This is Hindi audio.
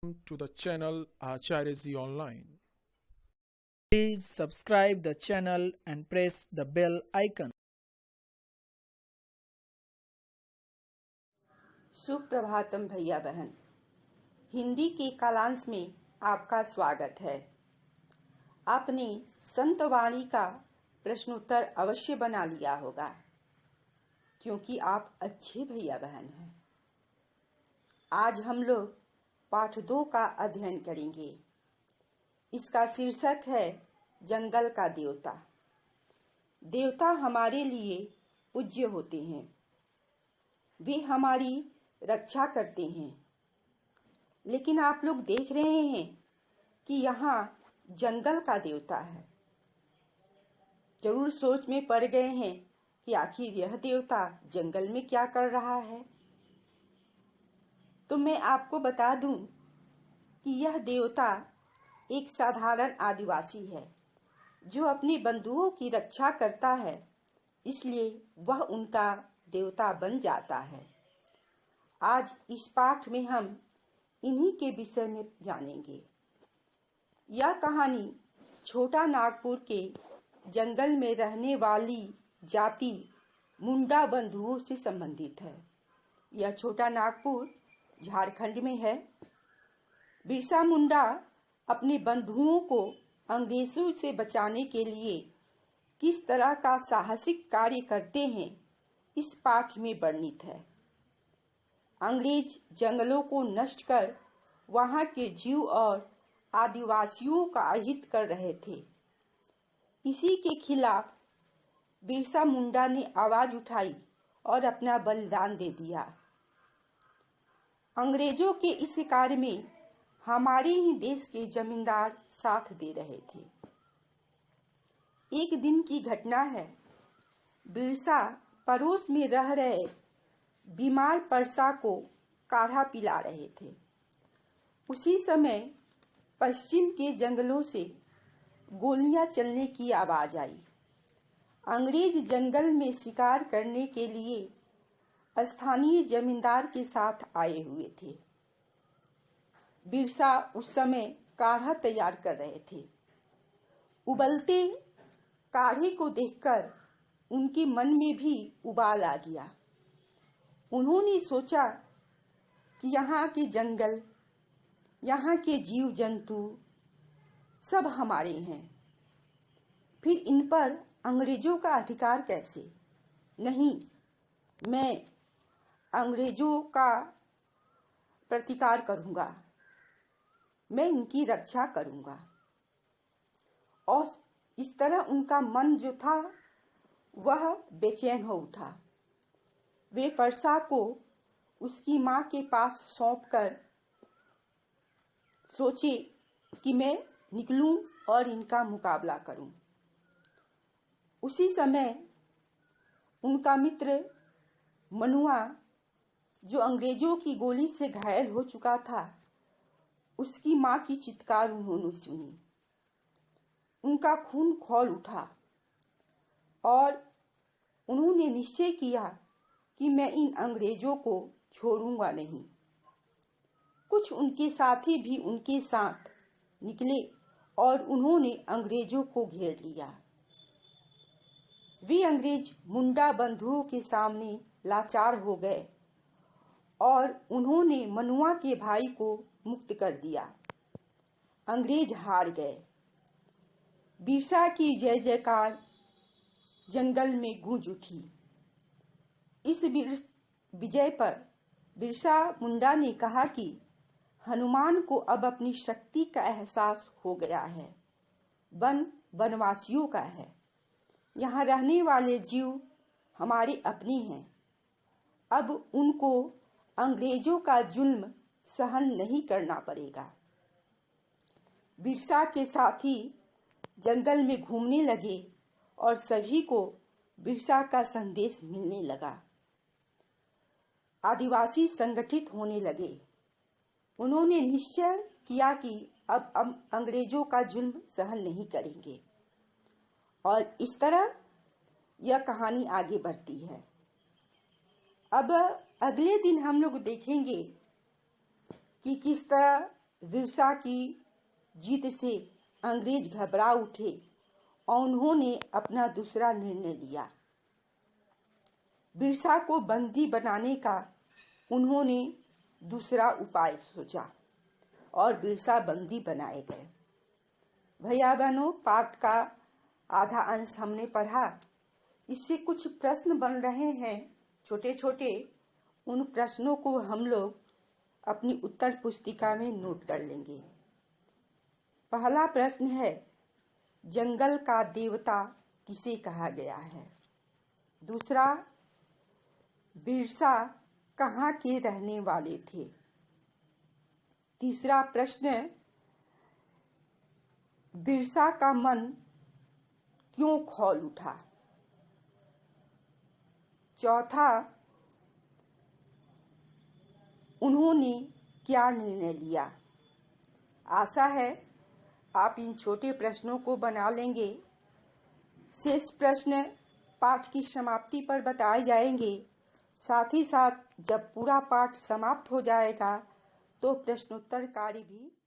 To the channel Acharya Ji Online. Please subscribe the channel and press the bell icon. Suprabhatam भैया बहन, हिंदी के कालांश में आपका स्वागत है। आपने संतवाणी का प्रश्नोत्तर अवश्य बना लिया होगा, क्योंकि आप अच्छे भैया बहन हैं। आज हम लोग पाठ 2 का अध्ययन करेंगे। इसका शीर्षक है जंगल का देवता। देवता हमारे लिए पूज्य होते हैं, वे हमारी रक्षा करते हैं। लेकिन आप लोग देख रहे हैं कि यहाँ जंगल का देवता है। जरूर सोच में पड़ गए हैं कि आखिर यह देवता जंगल में क्या कर रहा है। तो मैं आपको बता दूं कि यह देवता एक साधारण आदिवासी है जो अपने बंधुओं की रक्षा करता है, इसलिए वह उनका देवता बन जाता है। आज इस पाठ में हम इन्हीं के विषय में जानेंगे। यह कहानी छोटा नागपुर के जंगल में रहने वाली जाति मुंडा बंधुओं से संबंधित है। यह छोटा नागपुर झारखंड में है। बिरसा मुंडा अपने बंधुओं को अंग्रेजों से बचाने के लिए किस तरह का साहसिक कार्य करते हैं, इस पाठ में वर्णित है। अंग्रेज जंगलों को नष्ट कर वहां के जीव और आदिवासियों का अहित कर रहे थे। इसी के खिलाफ बिरसा मुंडा ने आवाज उठाई और अपना बलिदान दे दिया। अंग्रेजों के इस कार्य में हमारे ही देश के जमींदार साथ दे रहे थे। एक दिन की घटना है। बिरसा पड़ोस में रह रहे बीमार परसा को काढ़ा पिला रहे थे। उसी समय पश्चिम के जंगलों से गोलियां चलने की आवाज आई। अंग्रेज जंगल में शिकार करने के लिए स्थानीय जमींदार के साथ आए हुए थे। बिरसा उस समय काढ़ा तैयार कर रहे थे। उबलते काढ़े को देखकर उनके मन में भी उबाल आ गया। उन्होंने सोचा कि यहाँ के जंगल, यहाँ के जीव जंतु सब हमारे हैं, फिर इन पर अंग्रेजों का अधिकार कैसे? नहीं, मैं अंग्रेजों का प्रतिकार करूंगा, मैं इनकी रक्षा करूंगा। और इस तरह उनका मन जो था वह बेचैन हो उठा। वे परसा को उसकी माँ के पास सौंपकर सोचे कि मैं निकलूं और इनका मुकाबला करूं। उसी समय उनका मित्र मनुआ, जो अंग्रेजों की गोली से घायल हो चुका था, उसकी माँ की चित्कार उन्होंने सुनी। उनका खून खौल उठा और उन्होंने निश्चय किया कि मैं इन अंग्रेजों को छोड़ूंगा नहीं। कुछ उनके साथी भी उनके साथ निकले और उन्होंने अंग्रेजों को घेर लिया। वे अंग्रेज मुंडा बंधुओं के सामने लाचार हो गए और उन्होंने मनुआ के भाई को मुक्त कर दिया। अंग्रेज हार गए। बिरसा की जय जयकार जंगल में गूंज उठी। इस विजय पर बिरसा मुंडा ने कहा कि हनुमान को अब अपनी शक्ति का एहसास हो गया है। वन वनवासियों का है। यहाँ रहने वाले जीव हमारे अपने हैं। अब उनको अंग्रेजों का जुल्म सहन नहीं करना पड़ेगा। बिरसा के साथी जंगल में घूमने लगे और सभी को बिरसा का संदेश मिलने लगा। आदिवासी संगठित होने लगे। उन्होंने निश्चय किया कि अब अंग्रेजों का जुल्म सहन नहीं करेंगे। और इस तरह यह कहानी आगे बढ़ती है। अब अगले दिन हम लोग देखेंगे कि किस तरह बिरसा की जीत से अंग्रेज घबरा उठे और उन्होंने अपना दूसरा निर्णय लिया। बिरसा को बंदी बनाने का उन्होंने दूसरा उपाय सोचा और बिरसा बंदी बनाए गए। भैया बहनों, पाठ का आधा अंश हमने पढ़ा। इससे कुछ प्रश्न बन रहे हैं छोटे छोटे। उन प्रश्नों को हम लोग अपनी उत्तर पुस्तिका में नोट कर लेंगे। पहला प्रश्न है, जंगल का देवता किसे कहा गया है? दूसरा, बिरसा कहाँ के रहने वाले थे? तीसरा प्रश्न, बिरसा का मन क्यों खौल उठा? चौथा, उन्होंने क्या निर्णय लिया? आशा है आप इन छोटे प्रश्नों को बना लेंगे। शेष प्रश्न पाठ की समाप्ति पर बताए जाएंगे। साथ ही साथ जब पूरा पाठ समाप्त हो जाएगा तो प्रश्नोत्तर कार्य भी